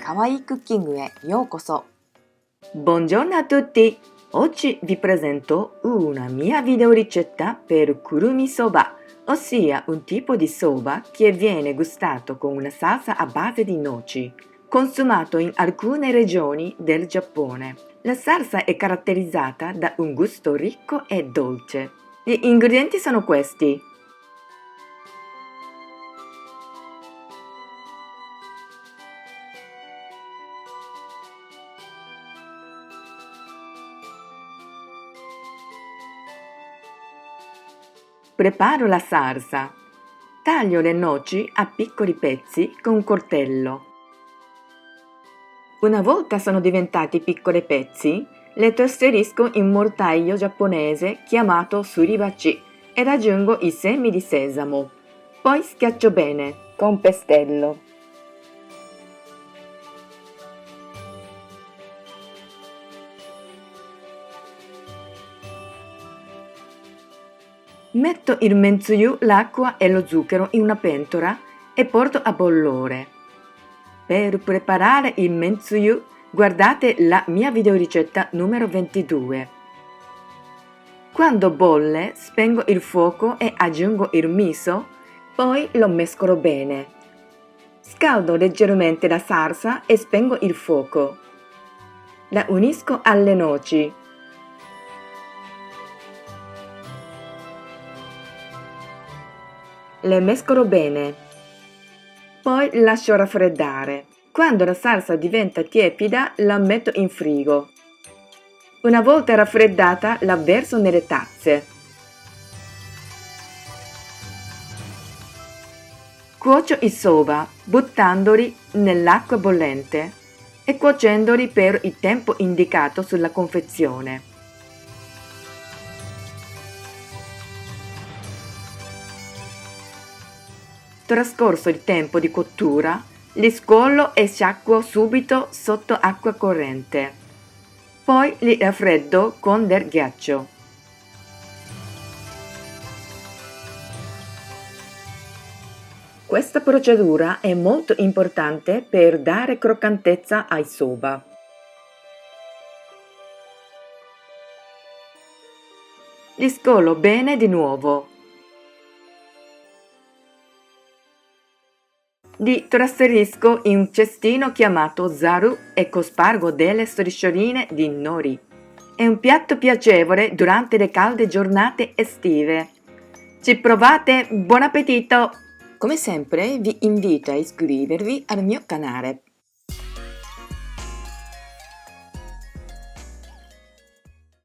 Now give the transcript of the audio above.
かわいいクッキングへようこそ。 Buongiorno a tutti! Oggi vi presento una mia videoricetta per kurumi soba, ossia un tipo di soba che viene gustato con una salsa a base di noci, consumato in alcune regioni del Giappone. La salsa è caratterizzata da un gusto ricco e dolce. Gli ingredienti sono questi: preparo la salsa. Taglio le noci a piccoli pezzi con un coltello. Una volta sono diventati piccoli pezzi, le trasferisco in un mortaio giapponese chiamato suribachi ed aggiungo i semi di sesamo. Poi schiaccio bene con pestello. Metto il mensuyu, l'acqua e lo zucchero in una pentola e porto a bollore. Per preparare il mensuyu guardate la mia videoricetta numero 22. Quando bolle spengo il fuoco e aggiungo il miso, poi lo mescolo bene. Scaldo leggermente la salsa e spengo il fuoco. La unisco alle noci. Le mescolo bene. Poi lascio raffreddare. Quando la salsa diventa tiepida la metto in frigo. Una volta raffreddata la verso nelle tazze. Cuocio i soba buttandoli nell'acqua bollente e cuocendoli per il tempo indicato sulla confezione. Trascorso il tempo di cottura, li scollo e sciacquo subito sotto acqua corrente. Poi li raffreddo con del ghiaccio. Questa procedura è molto importante per dare croccantezza ai soba. Li scolo bene di nuovo. Li trasferisco in un cestino chiamato zaru e cospargo delle striscioline di nori. È un piatto piacevole durante le calde giornate estive. Ci provate? Buon appetito! Come sempre vi invito a iscrivervi al mio canale